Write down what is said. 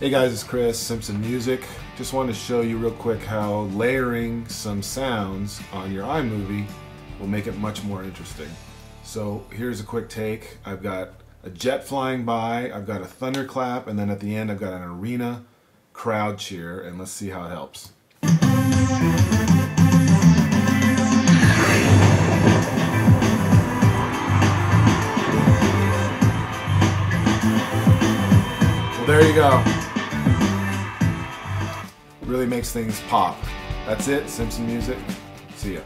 Hey guys, it's Chris, Simpson Music. Just wanted to show you real quick how layering some sounds on your iMovie will make it much more interesting. So here's a quick take. I've got a jet flying by, I've got a thunderclap, and then at the end I've got an arena crowd cheer, and let's see how it helps. Well, there you go. Really makes things pop. That's it, Simpson Music. See ya.